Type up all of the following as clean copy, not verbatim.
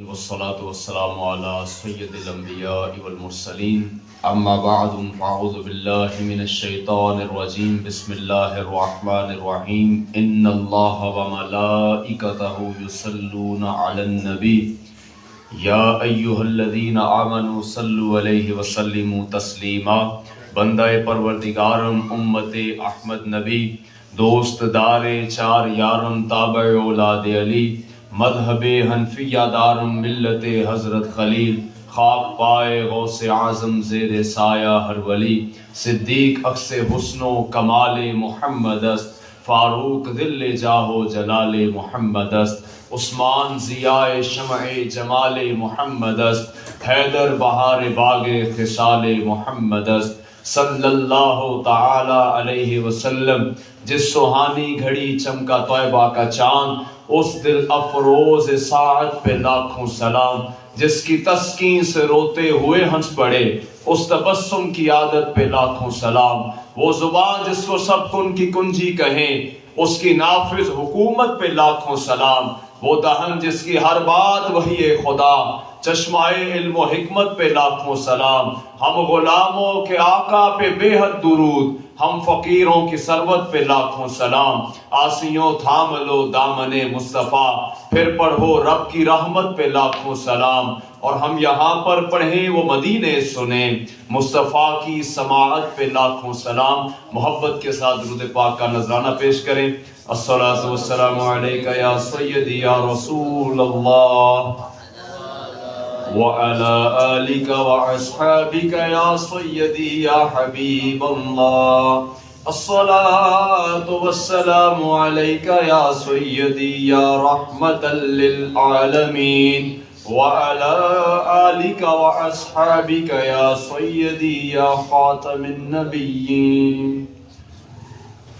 والصلاة والسلام على سيد الأنبياء والمرسلين أما بعد فأعوذ بالله من الشيطان الرجيم بسم الله الرحمن الرحيم إن الله وملائكته يصلون على النبي يا أيها الذين آمنوا صلوا عليه وسلموا تسليما بندہ پروردگارم امت احمد نبی دوست دار چار یارم تابع اولاد علی مذہب حنفیہ دارم ملت حضرت خلیل خاک پائے غوث اعظم زیر سایہ ہر ولی صدیق اکس حسن و کمال محمد است فاروق دل جاہ و جلال محمد است عثمان ضیاء شمع جمال محمد است حیدر بہار باغ خصال محمد است صلی اللہ تعالی علیہ وسلم جس سہانی گھڑی چمکا طیبہ کا چاند اس دل افروز ساعت پہ لاکھوں سلام جس کی تسکین سے روتے ہوئے ہنس پڑے اس تبسم کی عادت پہ لاکھوں سلام وہ زبان جس کو سب کن کی کنجی کہیں اس کی نافذ حکومت پہ لاکھوں سلام وہ دہن جس کی ہر بات وحی خدا چشمہ علم و حکمت پہ لاکھوں سلام ہم غلاموں کے آقا پہ بے حد درود ہم فقیروں کی ثروت پہ لاکھوں سلام آسیوں تھام لو دامن مصطفیٰ پھر پڑھو رب کی رحمت پہ لاکھوں سلام اور ہم یہاں پر پڑھیں وہ مدینے سنیں مصطفیٰ کی سماعت پہ لاکھوں سلام محبت کے ساتھ درود پاک کا نذرانہ پیش کریں الصلاۃ والسلام علیکہ یا سیدی یا رسول اللہ وعلى آلك وأصحابك يا سيدي يا حبيب الله الصلاة والسلام عليك يا سيدي يا رحمة للعالمين وعلى آلك وأصحابك يا سيدي يا خاتم النبيين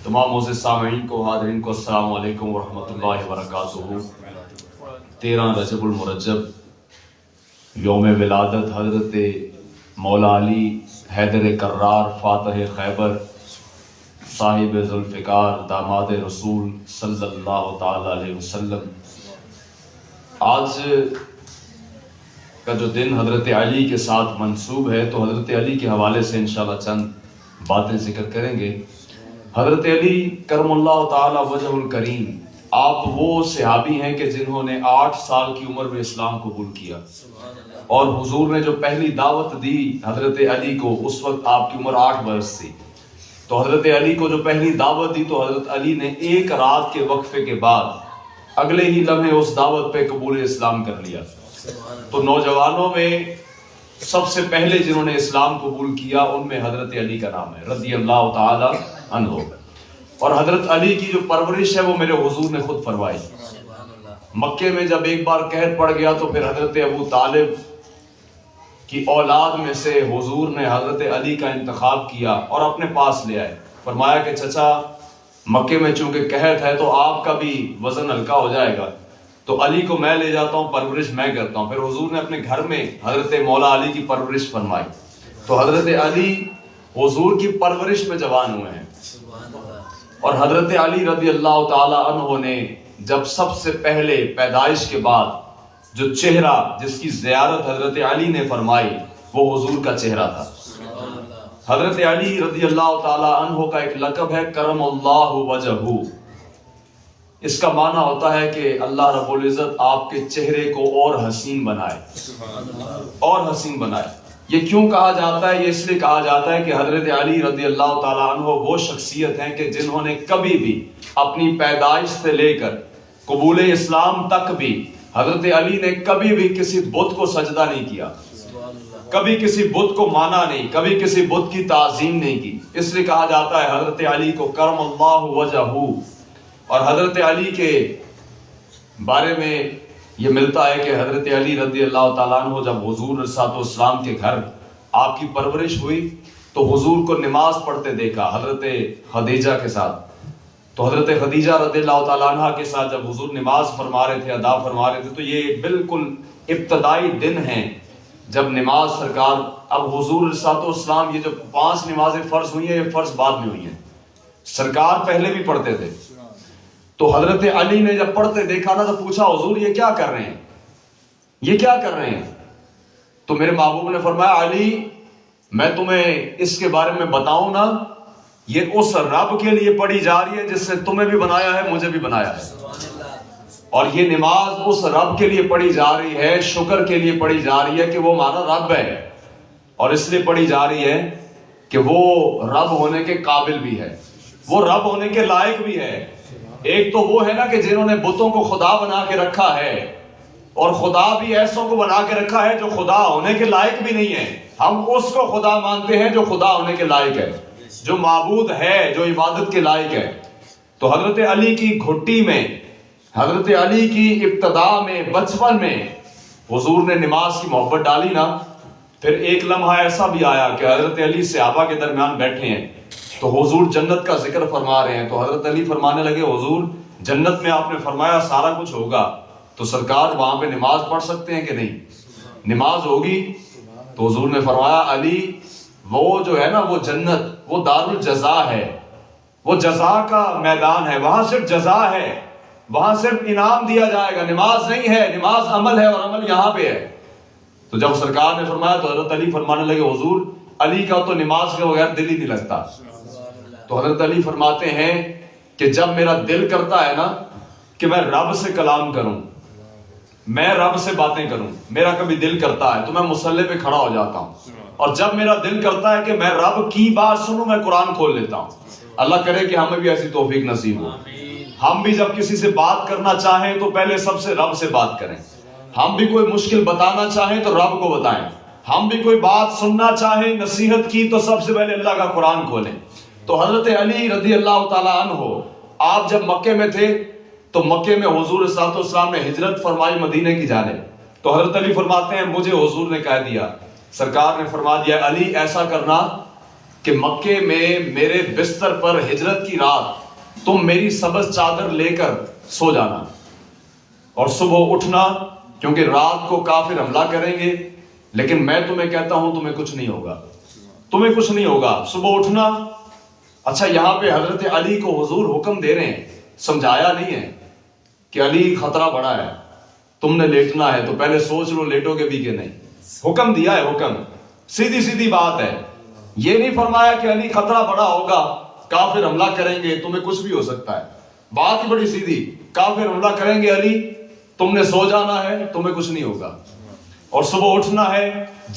تمام معزز سامعین کو حاضرین کو السلام علیکم ورحمۃ اللہ وبرکاتہ 13 رجب المرجب یوم ولادت حضرت مولا علی حیدر کرار فاتح خیبر صاحب ذوالفقار داماد رسول صلی اللہ تعالی علیہ وسلم آج کا جو دن حضرت علی کے ساتھ منسوب ہے تو حضرت علی کے حوالے سے انشاءاللہ چند باتیں ذکر کریں گے حضرت علی کرم اللہ تعالی وجہ الکریم آپ وہ صحابی ہیں کہ جنہوں نے 8 سال کی عمر میں اسلام قبول کیا اور حضور نے جو پہلی دعوت دی حضرت علی کو اس وقت آپ کی عمر 8 برس تھی تو حضرت علی کو جو پہلی دعوت دی تو حضرت علی نے ایک رات کے وقفے کے بعد اگلے ہی لمحے اس دعوت پہ قبول اسلام کر لیا تو نوجوانوں میں سب سے پہلے جنہوں نے اسلام قبول کیا ان میں حضرت علی کا نام ہے رضی اللہ تعالی عنہ اور حضرت علی کی جو پرورش ہے وہ میرے حضور نے خود فرمائی مکے میں جب ایک بار قحط پڑ گیا تو پھر حضرت ابو طالب کی اولاد میں سے حضور نے حضرت علی کا انتخاب کیا اور اپنے پاس لے آئے فرمایا کہ چچا مکے میں چونکہ قحط ہے تو آپ کا بھی وزن ہلکا ہو جائے گا تو علی کو میں لے جاتا ہوں پرورش میں کرتا ہوں پھر حضور نے اپنے گھر میں حضرت مولا علی کی پرورش فرمائی تو حضرت علی حضور کی پرورش میں جوان ہوئے ہیں اور حضرت علی رضی اللہ تعالی عنہ نے جب سب سے پہلے پیدائش کے بعد جو چہرہ جس کی زیارت حضرت علی نے فرمائی وہ حضور کا چہرہ تھا حضرت علی رضی اللہ تعالی عنہ کا ایک لقب ہے کرم اللہ وجہہ اس کا معنی ہوتا ہے کہ اللہ رب العزت آپ کے چہرے کو اور حسین بنائے یہ کیوں کہا جاتا ہے یہ اس لیے کہا جاتا ہے کہ حضرت علی رضی اللہ تعالیٰ عنہ وہ شخصیت ہیں کہ جنہوں نے کبھی بھی اپنی پیدائش سے لے کر قبول اسلام تک بھی حضرت علی نے کبھی بھی کسی بت کو سجدہ نہیں کیا کبھی کسی بت کو مانا نہیں کبھی کسی بت کی تعظیم نہیں کی اس لیے کہا جاتا ہے حضرت علی کو کرم اللہ وجہہ اور حضرت علی کے بارے میں یہ ملتا ہے کہ حضرت علی رضی اللہ تعالیٰ عنہ جب حضور علیہ السلام کے گھر آپ کی پرورش ہوئی تو حضور کو نماز پڑھتے دیکھا حضرت خدیجہ کے ساتھ تو حضرت خدیجہ رضی اللہ تعالیٰ عنہ کے ساتھ جب حضور نماز فرما رہے تھے ادا فرما رہے تھے تو یہ بالکل ابتدائی دن ہیں جب نماز سرکار اب حضور علیہ السلام یہ جو 5 نمازیں فرض ہوئی ہیں یہ فرض بعد میں ہوئی ہیں سرکار پہلے بھی پڑھتے تھے تو حضرت علی نے جب پڑھتے دیکھا نا تو پوچھا حضور یہ کیا کر رہے ہیں یہ کیا کر رہے ہیں؟ تو میرے محبوب نے فرمایا علی میں تمہیں اس کے بارے میں بتاؤں نا، یہ اس رب کے لیے پڑھی جا رہی ہے جس نے تمہیں بھی بنایا ہے مجھے بھی بنایا ہے، اور یہ نماز اس رب کے لیے پڑھی جا رہی ہے، شکر کے لیے پڑھی جا رہی ہے کہ وہ ہمارا رب ہے، اور اس لیے پڑھی جا رہی ہے کہ وہ رب ہونے کے قابل بھی ہے، وہ رب ہونے کے لائق بھی ہے۔ ایک تو وہ ہے نا کہ جنہوں نے بتوں کو خدا بنا کے رکھا ہے، اور خدا بھی ایسوں کو بنا کے رکھا ہے جو خدا ہونے کے لائق بھی نہیں ہے، ہم اس کو خدا مانتے ہیں جو خدا ہونے کے لائق ہے، جو معبود ہے، جو عبادت کے لائق ہے۔ تو حضرت علی کی گھٹی میں، حضرت علی کی ابتدا میں، بچپن میں حضور نے نماز کی محبت ڈالی نا، پھر ایک لمحہ ایسا بھی آیا کہ حضرت علی صحابہ کے درمیان بیٹھے ہیں تو حضور جنت کا ذکر فرما رہے ہیں، تو حضرت علی فرمانے لگے حضور جنت میں آپ نے فرمایا سارا کچھ ہوگا، تو سرکار وہاں پہ نماز پڑھ سکتے ہیں کہ نہیں؟ نماز ہوگی؟ تو حضور نے فرمایا علی وہ جو ہے نا وہ جنت، وہ دار الجزا ہے، وہ جزا کا میدان ہے، وہاں صرف جزا ہے، وہاں صرف انعام دیا جائے گا، نماز نہیں ہے، نماز عمل ہے اور عمل یہاں پہ ہے۔ تو جب سرکار نے فرمایا تو حضرت علی فرمانے لگے حضور علی کا تو نماز کے بغیر دل ہی نہیں لگتا۔ تو حضرت علی فرماتے ہیں کہ جب میرا دل کرتا ہے نا کہ میں رب سے کلام کروں، میں رب سے باتیں کروں، میرا کبھی دل کرتا ہے تو میں مصلی پہ کھڑا ہو جاتا ہوں، اور جب میرا دل کرتا ہے کہ میں رب کی بات سنوں میں قرآن کھول لیتا ہوں۔ اللہ کرے کہ ہمیں بھی ایسی توفیق نصیب ہو، ہم بھی جب کسی سے بات کرنا چاہیں تو پہلے سب سے رب سے بات کریں، ہم بھی کوئی مشکل بتانا چاہیں تو رب کو بتائیں، ہم بھی کوئی بات سننا چاہیں نصیحت کی تو سب سے پہلے اللہ کا قرآن کھولیں۔ تو حضرت علی رضی اللہ تعالیٰ عنہ آپ جب مکے میں تھے تو مکے میں حضور صلی اللہ علیہ وسلم نے ہجرت فرمائی مدینے کی جانب، تو حضرت علی فرماتے ہیں مجھے حضور نے کہہ دیا، سرکار نے فرما دیا علی ایسا کرنا کہ مکے میں میرے بستر پر ہجرت کی رات تم میری سبز چادر لے کر سو جانا، اور صبح اٹھنا کیونکہ رات کو کافر حملہ کریں گے، لیکن میں تمہیں کہتا ہوں تمہیں کچھ نہیں ہوگا، تمہیں کچھ نہیں ہوگا، صبح اٹھنا۔ اچھا یہاں پہ حضرت علی کو حضور حکم دے رہے ہیں، سمجھایا نہیں ہے کہ علی خطرہ بڑا ہے، تم نے لیٹنا ہے تو پہلے سوچ لو لیٹو گے بھی کہ نہیں، حکم دیا ہے، حکم سیدھی سیدھی بات ہے، یہ نہیں فرمایا کہ علی خطرہ بڑا ہوگا، کافر حملہ کریں گے تمہیں کچھ بھی ہو سکتا ہے، بات ہی بڑی سیدھی، کافر حملہ کریں گے علی تم نے سو جانا ہے تمہیں کچھ نہیں ہوگا، اور صبح اٹھنا ہے،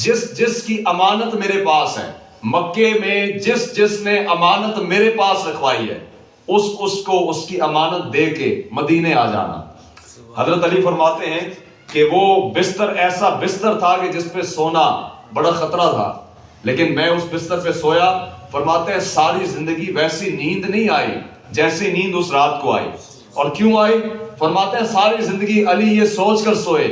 جس جس کی امانت میرے پاس ہے، مکے میں جس جس نے امانت میرے پاس رکھوائی ہے اس کو اس کی امانت دے کے مدینے آ جانا۔ حضرت علی فرماتے ہیں کہ وہ بستر ایسا بستر تھا کہ جس پہ سونا بڑا خطرہ تھا، لیکن میں اس بستر پہ سویا، فرماتے ہیں ساری زندگی ویسی نیند نہیں آئی جیسی نیند اس رات کو آئی، اور کیوں آئی؟ فرماتے ہیں ساری زندگی علی یہ سوچ کر سوئے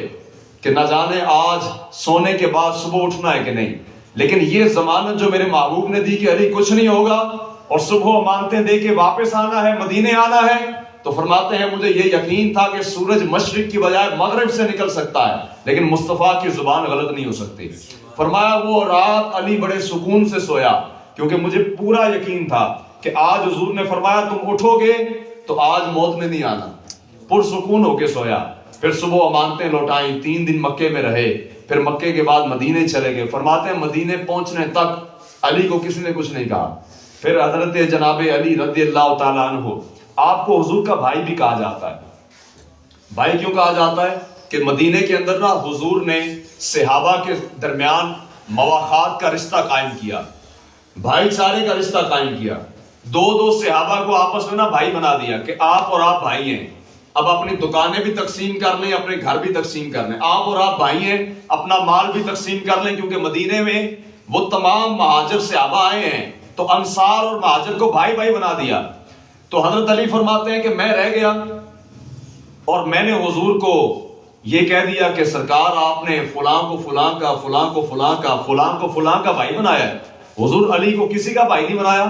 کہ نہ جانے آج سونے کے بعد صبح اٹھنا ہے کہ نہیں، لیکن یہ ضمانت جو میرے محبوب نے دی کہ علی کچھ نہیں ہوگا، اور صبح امانتیں دے کے واپس آنا ہے، مدینے آنا ہے، تو فرماتے ہیں مجھے یہ یقین تھا کہ سورج مشرق کی بجائے مغرب سے نکل سکتا ہے، لیکن مصطفیٰ کی زبان غلط نہیں ہو سکتی۔ فرمایا وہ رات علی بڑے سکون سے سویا، کیونکہ مجھے پورا یقین تھا کہ آج حضور نے فرمایا تم اٹھو گے تو آج موت نے نہیں آنا، پرسکون ہو کے سویا۔ پھر صبح امانتیں لوٹائیں، 3 دن مکے میں رہے، پھر مکے کے بعد مدینے چلے گئے۔ فرماتے ہیں مدینے پہنچنے تک علی کو کسی نے کچھ نہیں کہا۔ پھر حضرت جناب علی رضی اللہ تعالیٰ عنہ، آپ کو حضور کا بھائی بھی کہا جاتا ہے۔ بھائی کیوں کہا جاتا ہے؟ کہ مدینے کے اندر نا حضور نے صحابہ کے درمیان مواخات کا رشتہ قائم کیا، بھائی چارے کا رشتہ قائم کیا، دو صحابہ کو آپس میں نا بھائی بنا دیا کہ آپ اور آپ بھائی ہیں، اب اپنی دکانیں بھی تقسیم کر لیں، اپنے گھر بھی تقسیم کر لیں، آپ اور آپ بھائی ہیں، اپنا مال بھی تقسیم کر لیں، کیونکہ مدینے میں وہ تمام مہاجر صحابہ آئے ہیں تو انصار اور مہاجر کو بھائی بھائی بنا دیا۔ تو حضرت علی فرماتے ہیں کہ میں رہ گیا اور میں نے حضور کو یہ کہہ دیا کہ سرکار آپ نے فلاں کو فلاں کا، فلاں کو فلاں کا، فلاں کو فلاں کا بھائی بنایا ہے، حضور علی کو کسی کا بھائی نہیں بنایا۔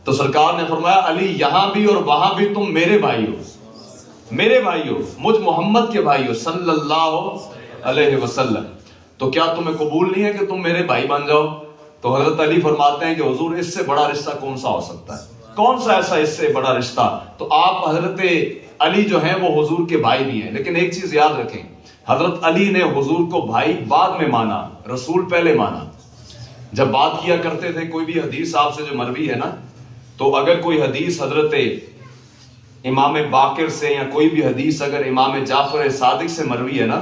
تو سرکار نے فرمایا علی یہاں بھی اور وہاں بھی تم میرے بھائی ہو، میرے بھائی ہو، مجھ محمد کے بھائی ہو صلی اللہ علیہ وسلم، تو کیا تمہیں قبول نہیں ہے کہ تم میرے بھائی بن جاؤ؟ تو حضرت علی فرماتے ہیں کہ حضور اس سے بڑا رشتہ کون سا ہو سکتا ہے، کون سا ایسا اس سے بڑا رشتہ؟ تو آپ حضرت علی جو ہیں وہ حضور کے بھائی بھی ہیں، لیکن ایک چیز یاد رکھیں، حضرت علی نے حضور کو بھائی بعد میں مانا، رسول پہلے مانا. جب بات کیا کرتے تھے کوئی بھی حدیث آپ سے جو مروی ہے نا، تو اگر کوئی حدیث حضرت امام باقر سے یا کوئی بھی حدیث اگر امام جعفر صادق سے مروی ہے نا،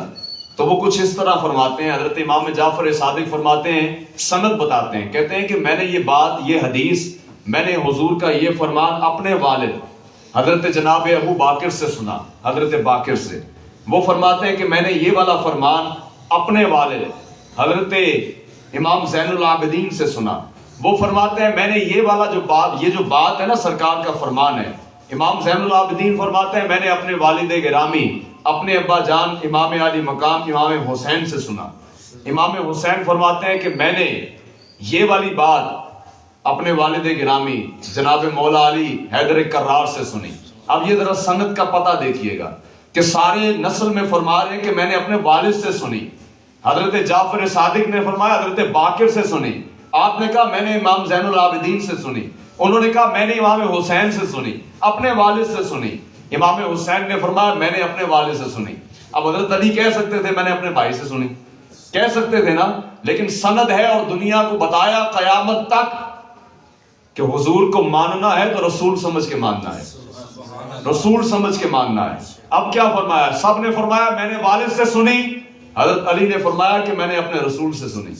تو وہ کچھ اس طرح فرماتے ہیں. حضرت امام جعفر صادق فرماتے ہیں، سند بتاتے ہیں، کہتے ہیں کہ میں نے یہ بات، یہ حدیث، میں نے حضور کا یہ فرمان اپنے والد حضرت جناب ابو باقر سے سنا. حضرت باقر سے وہ فرماتے ہیں کہ میں نے یہ والا فرمان اپنے والد حضرت امام زین العابدین سے سنا. وہ فرماتے ہیں میں نے یہ والا جو بات ہے نا سرکار کا فرمان ہے. امام زین العابدین فرماتے ہیں میں نے اپنے والد گرامی، اپنے ابا جان امام علی مقام امام حسین سے سنا. امام حسین فرماتے ہیں کہ میں نے یہ والی بات اپنے والد گرامی جناب مولا علی حیدر کرار سے سنی. اب یہ ذرا سند کا پتہ دیکھیے گا کہ سارے نسل میں فرما رہے ہیں کہ میں نے اپنے والد سے سنی. حضرت جعفر صادق نے فرمایا حضرت باقر سے سنی. آپ نے کہا میں نے امام زین العابدین سے سنی. انہوں نے کہا میں نے امام حسین سے سنی، اپنے والد سے سنی. امام حسین نے فرمایا میں نے اپنے والد سے سنی. اب حضرت علی کہہ سکتے تھے میں نے اپنے بھائی سے سنی، کہہ سکتے تھے نا، لیکن سند ہے اور دنیا کو بتایا قیامت تک کہ حضور کو ماننا ہے تو رسول سمجھ کے ماننا ہے، رسول سمجھ کے ماننا ہے. اب کیا فرمایا؟ سب نے فرمایا میں نے والد سے سنی. حضرت علی نے فرمایا کہ میں نے اپنے رسول سے سنی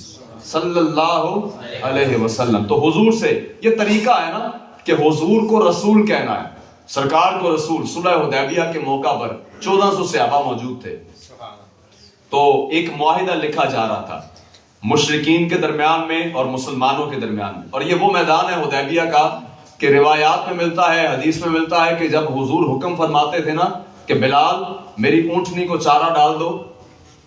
صلی اللہ علیہ وسلم. تو حضور سے یہ طریقہ ہے نا کہ حضور کو رسول کہنا ہے، سرکار کو رسول. صلح حدیبیہ کے موقع پر 1400 صحابہ موجود تھے، تو ایک معاہدہ لکھا جا رہا تھا مشرکین کے درمیان میں اور مسلمانوں کے درمیان میں. اور یہ وہ میدان ہے حدیبیہ کا کہ روایات میں ملتا ہے، حدیث میں ملتا ہے کہ جب حضور حکم فرماتے تھے نا کہ بلال میری اونٹنی کو چارہ ڈال دو،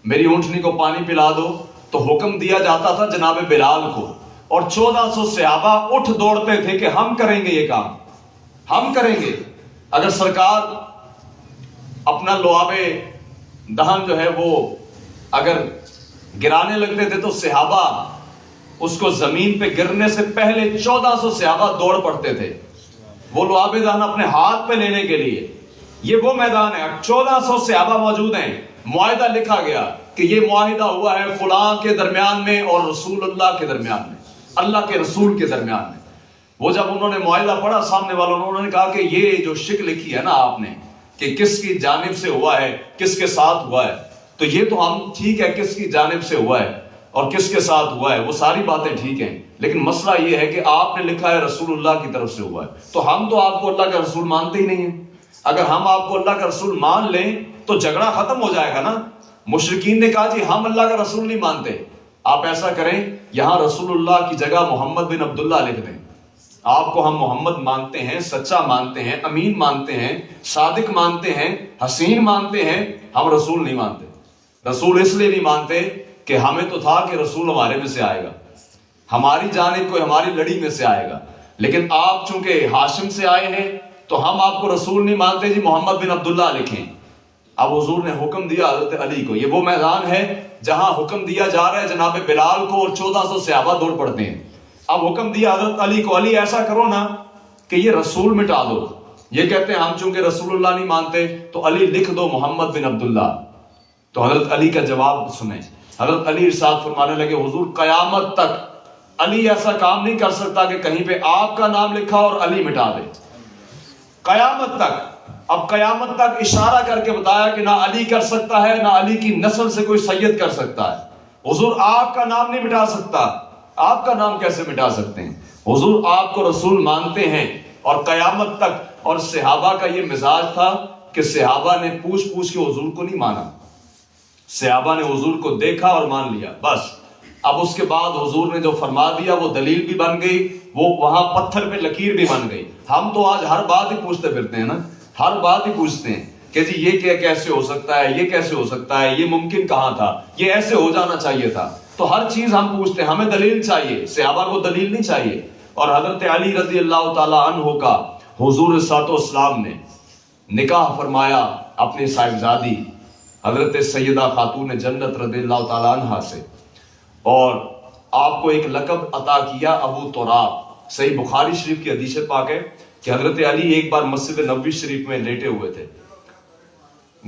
میری اونٹنی کو پانی پلا دو، تو حکم دیا جاتا تھا جناب بلال کو. اور 1400 صحابہ اٹھ دوڑتے تھے کہ ہم کریں گے یہ کام، ہم کریں گے. اگر سرکار اپنا لعاب دہن جو ہے وہ اگر گرانے لگتے تھے تو صحابہ اس کو زمین پہ گرنے سے پہلے 1400 صحابہ دوڑ پڑتے تھے وہ لعاب دہن اپنے ہاتھ پہ لینے کے لیے. یہ وہ میدان ہے، 1400 صحابہ موجود ہیں. معاہدہ لکھا گیا کہ یہ معاہدہ ہوا ہے فلاں کے درمیان میں اور رسول اللہ کے درمیان میں، اللہ کے رسول کے درمیان میں. وہ جب انہوں نے معاہدہ پڑھا سامنے والوں انہوں نے کہا کہ یہ جو شک لکھی ہے نا آپ نے کہ کس کی جانب سے ہوا ہے، کس کے ساتھ ہوا ہے، تو یہ تو ہم ٹھیک ہے کس کی جانب سے ہوا ہے اور کس کے ساتھ ہوا ہے، وہ ساری باتیں ٹھیک ہیں، لیکن مسئلہ یہ ہے کہ آپ نے لکھا ہے رسول اللہ کی طرف سے ہوا ہے، تو ہم تو آپ کو اللہ کا رسول مانتے ہی نہیں ہیں. اگر ہم آپ کو اللہ کا رسول مان لیں تو جھگڑا ختم ہو جائے گا نا. مشرکین نے کہا جی ہم اللہ کا رسول نہیں مانتے. آپ ایسا کریں یہاں رسول اللہ کی جگہ محمد بن عبداللہ لکھ دیں. آپ کو ہم محمد مانتے ہیں، سچا مانتے ہیں، امین مانتے ہیں، صادق مانتے ہیں، حسین مانتے ہیں، ہم رسول نہیں مانتے. رسول اس لیے نہیں مانتے کہ ہمیں تو تھا کہ رسول ہمارے میں سے آئے گا، ہماری جانب کوئی ہماری لڑی میں سے آئے گا، لیکن آپ چونکہ ہاشم سے آئے ہیں تو ہم آپ کو رسول نہیں مانتے جی محمد بن عبداللہ لکھیں. اب حضور نے حکم دیا حضرت علی کو. یہ وہ میدان ہے جہاں حکم دیا جا رہا ہے جناب بلال کو اور 1400 صحابہ دوڑ پڑتے ہیں. اب حکم دیا حضرت علی کو، علی ایسا کرو نا کہ یہ رسول مٹا دو. یہ کہتے ہیں ہم چونکہ رسول اللہ نہیں مانتے تو علی لکھ دو محمد بن عبداللہ. تو حضرت علی کا جواب سنیں. حضرت علی ارشاد فرمانے لگے حضور قیامت تک علی ایسا کام نہیں کر سکتا کہ کہیں پہ آپ کا نام لکھا اور علی مٹا دے. قیامت تک. اب قیامت تک اشارہ کر کے بتایا کہ نہ علی کر سکتا ہے نہ علی کی نسل سے کوئی سید کر سکتا ہے. حضور آپ کا نام نہیں مٹا سکتا. آپ کا نام کیسے مٹا سکتے ہیں؟ حضور آپ کو رسول مانتے ہیں اور قیامت تک. اور صحابہ کا یہ مزاج تھا کہ صحابہ نے پوچھ پوچھ کے حضور کو نہیں مانا. صحابہ نے حضور کو دیکھا اور مان لیا بس. اب اس کے بعد حضور نے جو فرما دیا وہ دلیل بھی بن گئی، وہ وہاں پتھر پہ لکیر بھی بن گئی. ہم تو آج ہر بات ہی پوچھتے پھرتے ہیں نا، ہر بات ہی پوچھتے ہیں کہ جی یہ کیسے ہو سکتا ہے، یہ کیسے ہو سکتا ہے، یہ ممکن کہاں تھا، یہ ایسے ہو جانا چاہیے تھا. تو ہر چیز ہم پوچھتے ہیں، ہمیں دلیل چاہیے، صحابہ کو دلیل نہیں چاہیے. اور حضرت علی رضی اللہ تعالی عنہ کا حضور صلی اللہ علیہ وسلم نے نکاح فرمایا اپنی صاحبزادی حضرت سیدہ خاتون جنت رضی اللہ تعالی عنہ سے، اور آپ کو ایک لقب عطا کیا ابو تراب. صحیح بخاری شریف کی حدیث پاک ہے کہ حضرت علی ایک بار مسجد نبوی شریف میں لیٹے ہوئے تھے،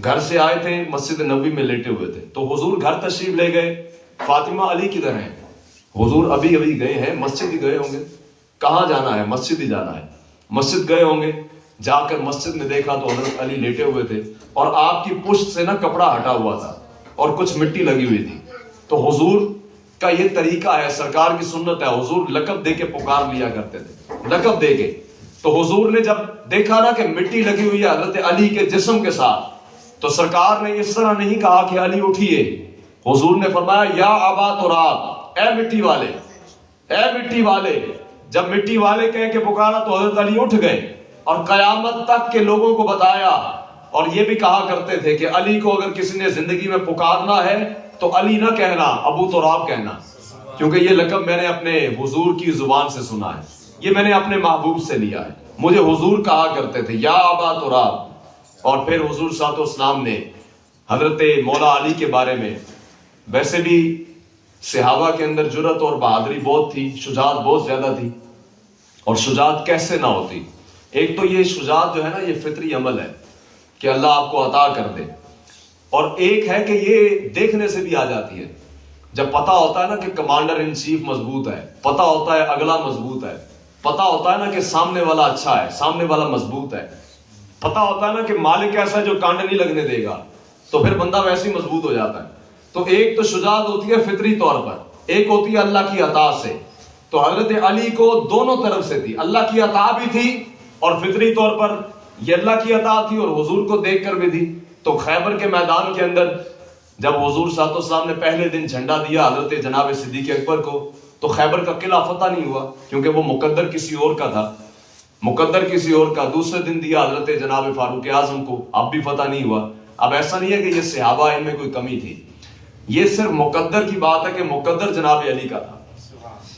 گھر سے آئے تھے, مسجد نبوی میں لیٹے ہوئے تھے, تو حضور گھر تشریف لے گئے. فاطمہ علی کدھر ہیں؟ حضور ابھی گئے ہیں, مسجد ہی گئے ہوں گے. کہاں جانا ہے؟ مسجد ہی جانا ہے. مسجد گئے ہوں گے, جا کر مسجد میں دیکھا تو حضرت علی لیٹے ہوئے تھے اور آپ کی پشت سے نا کپڑا ہٹا ہوا تھا اور کچھ مٹی لگی ہوئی تھی. تو حضور کا یہ طریقہ ہے, سرکار کی سنت ہے, حضور لقب دے کے پکار لیا کرتے تھے, لقب دے کے. تو حضور نے جب دیکھا نا کہ مٹی لگی ہوئی ہے حضرت علی کے جسم کے ساتھ, تو سرکار نے اس طرح نہیں کہا کہ علی اٹھیے. حضور نے فرمایا یا ابا تراب, اے مٹی والے, اے مٹی والے. جب مٹی والے کہہ کے پکارا تو حضرت علی اٹھ گئے اور قیامت تک کے لوگوں کو بتایا. اور یہ بھی کہا کرتے تھے کہ علی کو اگر کسی نے زندگی میں پکارنا ہے تو علی نہ کہنا, ابو تراب کہنا, کیونکہ یہ لقب میں نے اپنے حضور کی زبان سے سنا ہے, یہ میں نے اپنے محبوب سے لیا ہے. مجھے حضور کہا کرتے تھے یا ابا تراب. اور پھر حضور صلی اللہ علیہ وسلم نے حضرت مولا علی کے بارے میں, ویسے بھی صحابہ کے اندر جرأت اور بہادری بہت تھی, شجاعت بہت زیادہ تھی. اور شجاعت کیسے نہ ہوتی؟ ایک تو یہ شجاعت جو ہے نا یہ فطری عمل ہے کہ اللہ آپ کو عطا کر دے, اور ایک ہے کہ یہ دیکھنے سے بھی آ جاتی ہے. جب پتہ ہوتا ہے نا کہ کمانڈر ان چیف مضبوط ہے, پتہ ہوتا ہے اگلا مضبوط ہے, پتہ ہوتا ہے نا کہ سامنے والا اچھا ہے, سامنے والا مضبوط ہے, پتہ ہوتا ہے نا کہ مالک ایسا ہے جو کانڈ نہیں لگنے دے گا, تو پھر بندہ ویسے ہی مضبوط ہو جاتا ہے. تو ایک تو شجاعت ہوتی ہے فطری طور پر, ایک ہوتی ہے اللہ کی عطا سے. تو حضرت علی کو دونوں طرف سے تھی, اللہ کی عطا بھی تھی اور فطری طور پر یہ اللہ کی عطا تھی, اور حضور کو دیکھ کر بھی تھی. تو خیبر کے میدان کے اندر جب حضور صلی اللہ علیہ وسلم نے پہلے دن جھنڈا دیا حضرت جناب صدیق اکبر کو, تو خیبر کا قلعہ فتح نہیں ہوا کیونکہ وہ مقدر کسی اور کا تھا, مقدر کسی اور کا. دوسرے دن دیا حضرت جناب فاروق اعظم کو, اب بھی فتح نہیں ہوا. اب ایسا نہیں ہے کہ یہ صحابہ ان میں کوئی کمی تھی, یہ صرف مقدر کی بات ہے کہ مقدر جناب علی کا تھا.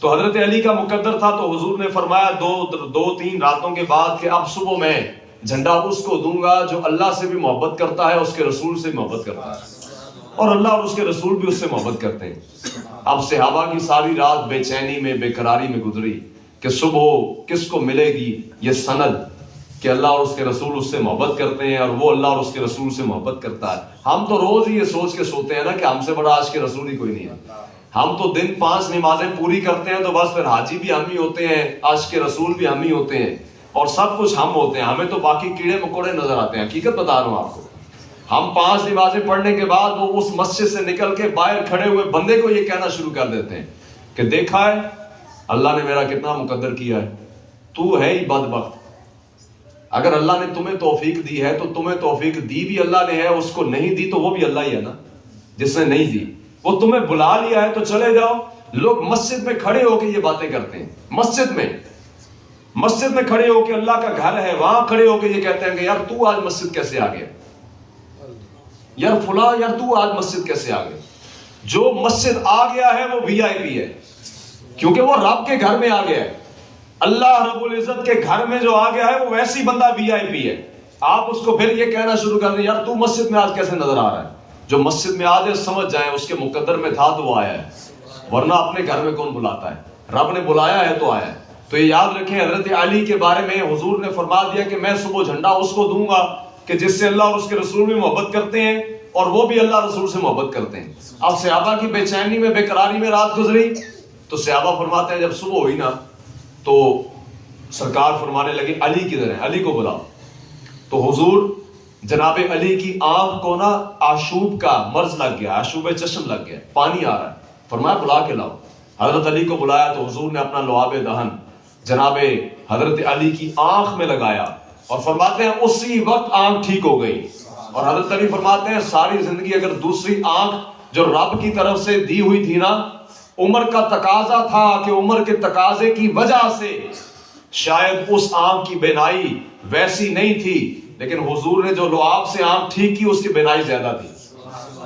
تو حضرت علی کا مقدر تھا, تو حضور نے فرمایا دو تین راتوں کے بعد کہ اب صبح میں جھنڈا اس کو دوں گا جو اللہ سے بھی محبت کرتا ہے, اس کے رسول سے محبت کرتا ہے, اور اللہ اور اس کے رسول بھی اس سے محبت کرتے ہیں. اب صحابہ کی ساری رات بے چینی میں, بے قراری میں گزری کہ صبح کس کو ملے گی یہ سند کہ اللہ اور اس کے رسول اس سے محبت کرتے ہیں اور وہ اللہ اور اس کے رسول سے محبت کرتا ہے. ہم تو روز ہی یہ سوچ کے سوتے ہیں نا کہ ہم سے بڑا عاشق رسول ہی کوئی نہیں ہے. ہم تو دن 5 نمازیں پوری کرتے ہیں تو بس پھر حاجی بھی ہم ہی ہوتے ہیں, عاشق رسول بھی ہم ہی ہوتے ہیں, اور سب کچھ ہم ہوتے ہیں. ہمیں تو باقی کیڑے مکوڑے نظر آتے ہیں, حقیقت بتا رہا ہوں آپ کو. ہم 5 نمازیں پڑھنے کے بعد وہ اس مسجد سے نکل کے باہر کھڑے ہوئے بندے کو یہ کہنا شروع کر دیتے ہیں کہ دیکھا ہے اللہ نے میرا کتنا مقدر کیا ہے, تو ہے ہی بدبخت. اگر اللہ نے تمہیں توفیق دی ہے تو تمہیں توفیق دی بھی اللہ نے ہے, اس کو نہیں دی تو وہ بھی اللہ ہی ہے نا جس نے نہیں دی. وہ تمہیں بلا لیا ہے تو چلے جاؤ. لوگ مسجد میں کھڑے ہو کے یہ باتیں کرتے ہیں, مسجد میں کھڑے ہو کے, اللہ کا گھر ہے وہاں کھڑے ہو کے یہ کہتے ہیں کہ یار تو آج مسجد کیسے آ گیا, یار فلاں, یار تو آج مسجد کیسے آ گیا. جو مسجد آ گیا ہے وہ وی آئی پی ہے, کیونکہ وہ رب کے گھر میں آ گیا ہے. اللہ رب العزت کے گھر میں جو آ گیا ہے وہ ویسی بندہ وی آئی پی ہے. آپ اس کو پھر یہ کہنا شروع کر دیں یار تو مسجد میں آج کیسے نظر آ رہا ہے. جو مسجد میں آج سمجھ جائیں اس کے مقدر میں تھا تو وہ آیا ہے, ورنہ اپنے گھر میں کون بلاتا ہے, رب نے بلایا ہے تو آیا ہے. تو یہ یاد رکھیں حضرت علی کے بارے میں حضور نے فرما دیا کہ میں صبح جھنڈا اس کو دوں گا کہ جس سے اللہ اور اس کے رسول بھی محبت کرتے ہیں اور وہ بھی اللہ رسول سے محبت کرتے ہیں. اب صحابہ کی بے چینی میں, بے قراری میں رات گزری, تو صحابہ فرماتے ہیں جب صبح ہوئی نا تو سرکار فرمانے لگے علی کدھر ہے, علی کو بلاؤ. تو حضور جناب علی کی آنکھ کو نا آشوب کا مرض لگ گیا, آشوب چشم لگ گیا, پانی آ رہا ہے. فرمایا بلا کے لاؤ. حضرت علی کو بلایا تو حضور نے اپنا لعاب دہن جناب حضرت علی کی آنکھ میں لگایا اور فرماتے ہیں اسی وقت آنکھ ٹھیک ہو گئی. اور حضرت علی فرماتے ہیں ساری زندگی اگر دوسری آنکھ جو رب کی طرف سے دی ہوئی تھی نا, عمر کا تقاضا تھا کہ عمر کے تقاضے کی وجہ سے شاید اس آنکھ کی بینائی ویسی نہیں تھی, لیکن حضور نے جو لعاب سے آنکھ ٹھیک کی اس کی بینائی زیادہ تھی,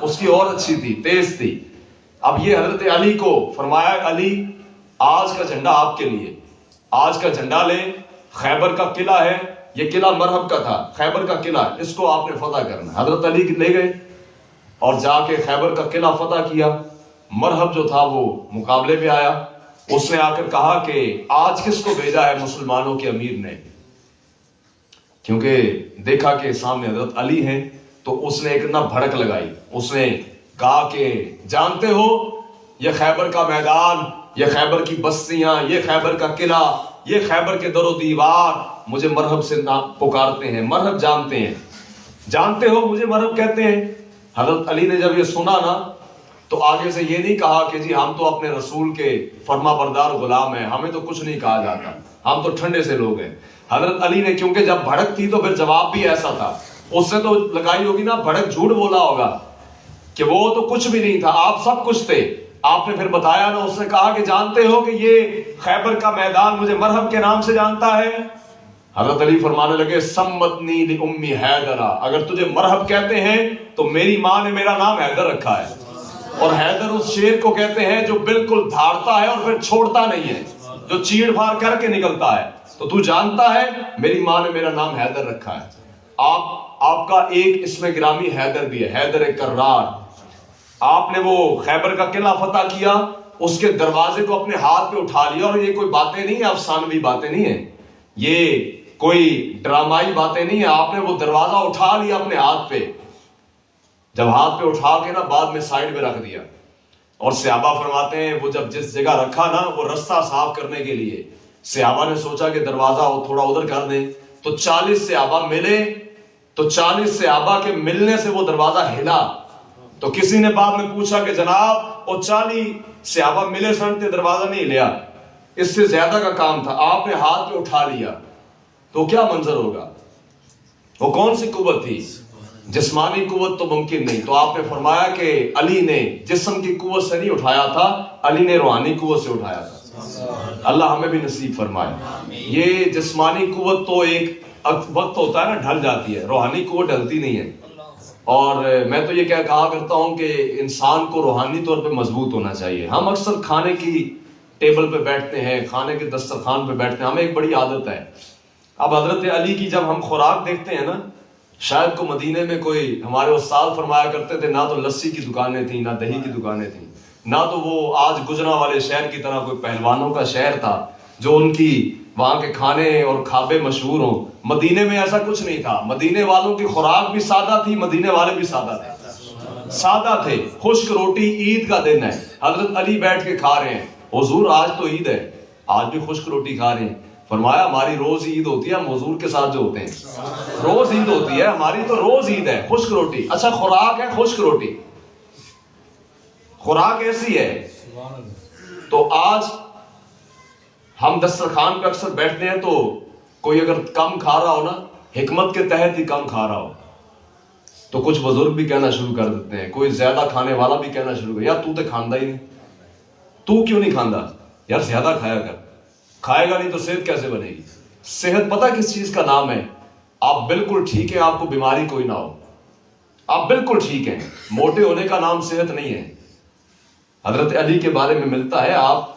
اس کی اور اچھی تھی, تیز تھی. اب یہ حضرت علی کو فرمایا علی آج کا جھنڈا آپ کے لیے, آج کا جھنڈا لے, خیبر کا قلعہ ہے, یہ قلعہ مرہب کا تھا, خیبر کا قلعہ, اس کو آپ نے فتح کرنا. حضرت علی لے گئے اور جا کے خیبر کا قلعہ فتح کیا. مرہب جو تھا وہ مقابلے میں آیا, اس نے آ کر کہا کہ آج کس کو بھیجا ہے مسلمانوں کے امیر نے, کیونکہ دیکھا کہ سامنے حضرت علی ہیں تو اس نے ایک نہ بھڑک لگائی، اس نے کہا کہ جانتے ہو یہ خیبر کا میدان، یہ خیبر کی بستیاں، یہ خیبر کا قلعہ، یہ خیبر کے در و دیوار مجھے مرحب سے پکارتے ہیں، مرحب جانتے ہیں، جانتے ہو مجھے مرحب کہتے ہیں۔ حضرت علی نے جب یہ سنا نا تو آگے سے یہ نہیں کہا کہ جی ہم تو اپنے رسول کے فرما بردار غلام ہیں، ہمیں تو کچھ نہیں کہا جاتا، ہم تو ٹھنڈے سے لوگ ہیں۔ حضرت علی نے کیونکہ جب بھڑک تھی تو پھر جواب بھی ایسا تھا، اس سے تو لگائی ہوگی نا، بھڑک جھوٹ بولا ہوگا کہ وہ تو کچھ بھی نہیں تھا، آپ سب کچھ تھے۔ آپ نے پھر بتایا نا، اس نے کہا کہ جانتے ہو کہ یہ خیبر کا میدان مجھے مرحب کے نام سے جانتا ہے۔ حضرت علی فرمانے لگے سمتنی لأمی حیدرہ، اگر تجھے مرحب کہتے ہیں تو میری ماں نے میرا نام حیدر رکھا ہے، اور حیدر اس شیر کو کہتے ہیں جو بالکل دھاڑتا ہے اور پھر چھوڑتا نہیں ہے، جو چیڑ پھاڑ کر کے نکلتا ہے۔ تو تو جانتا ہے میری ماں نے میرا نام حیدر رکھا ہے۔ آپ کا ایک اسم گرامی حیدر بھی ہے، حیدر کرار۔ آپ نے وہ خیبر کا قلعہ فتح کیا، اس کے دروازے کو اپنے ہاتھ پہ اٹھا لیا، اور یہ کوئی باتیں نہیں ہیں، افسانوی باتیں نہیں ہیں، یہ کوئی ڈرامائی باتیں نہیں ہیں۔ آپ نے وہ دروازہ اٹھا لیا اپنے ہاتھ پہ، جب ہاتھ پہ اٹھا کے نا بعد میں سائڈ میں رکھ دیا، اور صحابہ فرماتے ہیں وہ جب جس جگہ رکھا نا وہ رستہ صاف کرنے کے لیے، صحابہ نے سوچا کہ دروازہ وہ تھوڑا ادھر کر دیں، تو 40 صحابہ ملے، تو 40 صحابہ کے ملنے سے وہ دروازہ ہلا۔ تو کسی نے بعد میں پوچھا کہ جناب وہ 40 صحابہ ملے سن تے دروازہ نہیں لیا، اس سے زیادہ کا کام تھا، آپ نے ہاتھ پہ اٹھا لیا، تو کیا منظر ہوگا؟ وہ کون سی قوت تھی؟ جسمانی قوت تو ممکن نہیں۔ تو آپ نے فرمایا کہ علی نے جسم کی قوت سے نہیں اٹھایا تھا، علی نے روحانی قوت سے اٹھایا تھا۔ اللہ ہمیں بھی نصیب فرمائے۔ یہ جسمانی قوت تو ایک وقت ہوتا ہے نا، ڈھل جاتی ہے، روحانی قوت ڈھلتی نہیں ہے۔ اور میں تو یہ کہا کرتا ہوں کہ انسان کو روحانی طور پہ مضبوط ہونا چاہیے۔ ہم اکثر کھانے کی ٹیبل پہ بیٹھتے ہیں، کھانے کے دسترخوان پہ بیٹھتے ہیں، ہمیں ایک بڑی عادت ہے۔ اب حضرت علی کی جب ہم خوراک دیکھتے ہیں نا، شاید کو مدینے میں کوئی ہمارے استاد فرمایا کرتے تھے، نہ تو لسی کی دکانیں تھیں، نہ دہی کی دکانیں تھیں، نہ تو وہ آج گجرا والے شہر کی طرح کوئی پہلوانوں کا شہر تھا جو ان کی وہاں کے کھانے اور کھابے مشہور ہوں۔ مدینے میں ایسا کچھ نہیں تھا، مدینے والوں کی خوراک بھی سادہ تھی، مدینے والے بھی سادہ تھے، سادہ تھے۔ خشک روٹی، عید کا دن ہے، حضرت علی بیٹھ کے کھا رہے ہیں، حضور آج تو عید ہے، آج بھی خشک روٹی کھا رہے ہیں۔ فرمایا ہماری روز عید ہوتی ہے، ہم حضور کے ساتھ جو ہوتے ہیں روز عید ہوتی ہے، ہماری تو روز عید ہے، خشک روٹی۔ اچھا خوراک ہے خشک روٹی، خوراک ایسی ہے۔ تو آج ہم دسترخوان پہ اکثر بیٹھتے ہیں تو کوئی اگر کم کھا رہا ہو نا، حکمت کے تحت ہی کم کھا رہا ہو، تو کچھ بزرگ بھی کہنا شروع کر دیتے ہیں، کوئی زیادہ کھانے والا بھی کہنا شروع کر، یار تو کھاندا ہی نہیں، تو کیوں نہیں کھاندا؟ یار زیادہ کھایا کر، کھائے گا نہیں تو صحت کیسے بنے گی؟ صحت پتہ کس چیز کا نام ہے؟ آپ بالکل ٹھیک ہیں، آپ کو بیماری کوئی نہ ہو، آپ بالکل ٹھیک ہیں، موٹے ہونے کا نام صحت نہیں ہے۔ حضرت علی کے بارے میں ملتا ہے، آپ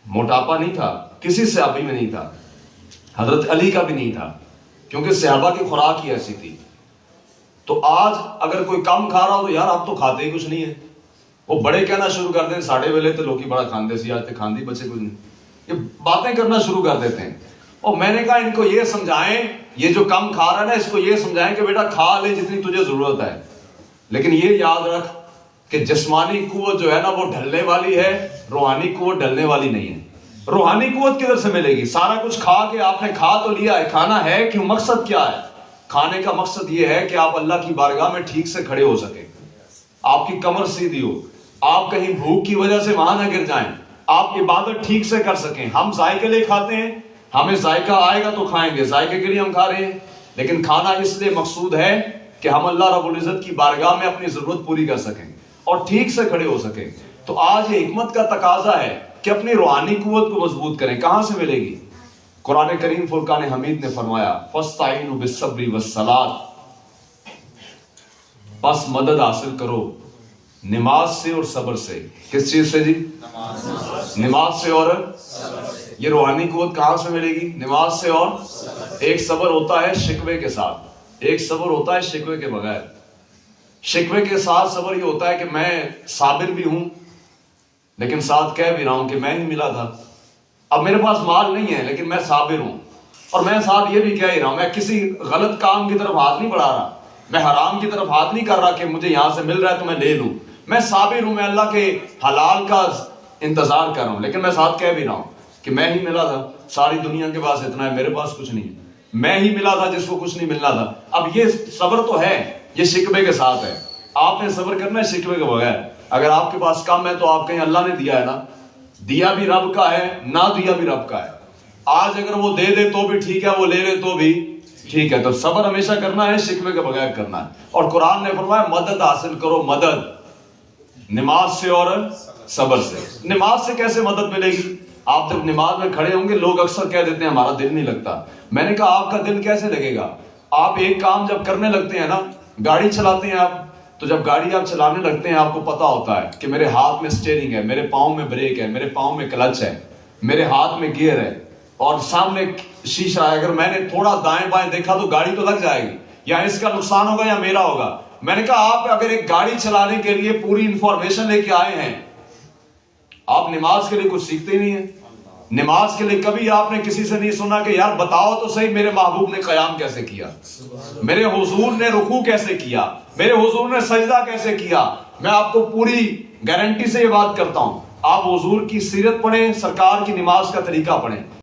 موٹاپا نہیں تھا، کسی صحابی میں نہیں تھا، حضرت علی کا بھی نہیں تھا، کیونکہ صحابہ کی خوراک ہی ایسی تھی۔ تو آج اگر کوئی کم کھا رہا ہو تو یار آپ تو کھاتے ہی کچھ نہیں ہے، وہ بڑے کہنا شروع کر دیں، ساڑھے ویلے تو لوگ بڑا کھاندے سی، آج تک کھاندی بچے کچھ نہیں، یہ باتیں کرنا شروع کر دیتے ہیں۔ اور میں نے کہا ان کو یہ سمجھائیں، یہ جو کم کھا رہا ہے نا، اس کو یہ سمجھائیں کہ بیٹا کھا لے جتنی تجھے ضرورت ہے، لیکن یہ یاد رکھ کہ جسمانی قوت جو ہے نا وہ ڈھلنے والی ہے، روحانی قوت ڈھلنے والی نہیں ہے۔ روحانی قوت کدھر سے ملے گی؟ سارا کچھ کھا کے آپ نے کھا تو لیا ہے، کھانا ہے کیوں؟ مقصد کیا ہے کھانے کا؟ مقصد یہ ہے کہ آپ اللہ کی بارگاہ میں ٹھیک سے کھڑے ہو سکیں، آپ کی کمر سیدھی ہو، آپ کہیں بھوک کی وجہ سے وہاں نہ گر جائیں، آپ عبادت ٹھیک سے کر سکیں۔ ہم ذائقے کے لیے کھاتے ہیں، ہمیں ذائقہ آئے گا تو کھائیں گے، ذائقے کے لیے ہم کھا رہے ہیں، لیکن کھانا اس لیے مقصود ہے کہ ہم اللہ رب العزت کی بارگاہ میں اپنی ضرورت پوری کر سکیں اور ٹھیک سے کھڑے ہو سکیں۔ تو آج یہ حکمت کا تقاضا ہے کہ اپنی روحانی قوت کو مضبوط کریں۔ کہاں سے ملے گی؟ قرآن کریم فرقان حمید نے فرمایا فَاسْتَعِينُوا بِالصَّبْرِ وَالصَّلَاةِ، پس مدد حاصل کرو نماز سے اور صبر سے۔ کس چیز سے جی؟ نماز سے اور یہ روحانی قوت کہاں سے ملے گی؟ نماز سے اور ایک صبر ہوتا ہے شکوے کے ساتھ، ایک صبر ہوتا ہے شکوے کے بغیر۔ شکوے کے ساتھ صبر یہ ہوتا ہے کہ میں صابر بھی ہوں لیکن ساتھ کہہ بھی رہا ہوں کہ میں ہی ملا تھا، اب میرے پاس مال نہیں ہے لیکن میں صابر ہوں، اور میں ساتھ یہ بھی کہہ ہی رہا ہوں، میں کسی غلط کام کی طرف ہاتھ نہیں بڑھا رہا، میں حرام کی طرف ہاتھ نہیں کر رہا کہ مجھے یہاں سے مل رہا ہے تو میں لے لوں. میں صابر ہوں, میں اللہ کے حلال کا انتظار کر رہا ہوں, لیکن میں ساتھ کہہ بھی رہا ہوں کہ میں ہی ملا تھا, ساری دنیا کے پاس اتنا ہے, میرے پاس کچھ نہیں ہے. میں ہی ملا تھا جس کو کچھ نہیں ملنا تھا. اب یہ صبر تو ہے, یہ شکوے کے ساتھ ہے. آپ نے صبر کرنا ہے شکوے کے بغیر. اگر آپ کے پاس کم ہے تو آپ کہیں اللہ نے دیا ہے نا, دیا بھی رب کا ہے, نہ دیا بھی رب کا ہے. آج اگر وہ دے دے تو بھی ٹھیک ہے, وہ لے لے تو بھی ٹھیک ہے. تو صبر ہمیشہ کرنا ہے, شکوے کے بغیر کرنا ہے. اور قرآن نے فرمایا مدد حاصل کرو, مدد نماز سے اور صبر سے. نماز سے کیسے مدد ملے گی؟ آپ جب نماز میں کھڑے ہوں گے, لوگ اکثر کہہ دیتے ہیں ہمارا دل نہیں لگتا. میں نے کہا آپ کا دل کیسے لگے گا؟ آپ ایک کام جب کرنے لگتے ہیں نا, گاڑی چلاتے ہیں آپ, تو جب گاڑی آپ چلانے لگتے ہیں آپ کو پتا ہوتا ہے کہ میرے ہاتھ میں سٹیئرنگ ہے, میرے پاؤں میں بریک ہے, میرے پاؤں میں کلچ ہے, میرے ہاتھ میں گیئر ہے, اور سامنے شیشہ ہے. اگر میں نے تھوڑا دائیں بائیں دیکھا تو گاڑی تو لگ جائے گی, یا اس کا نقصان ہوگا یا میرا ہوگا. میں نے کہا آپ اگر ایک گاڑی چلانے کے لیے پوری انفارمیشن لے کے آئے ہیں, آپ نماز کے لیے کچھ سیکھتے ہی نہیں ہیں. نماز کے لیے کبھی آپ نے کسی سے نہیں سنا کہ یار بتاؤ تو صحیح میرے محبوب نے قیام کیسے کیا, میرے حضور نے رکوع کیسے کیا, میرے حضور نے سجدہ کیسے کیا. میں آپ کو پوری گارنٹی سے یہ بات کرتا ہوں, آپ حضور کی سیرت پڑھیں, سرکار کی نماز کا طریقہ پڑھیں.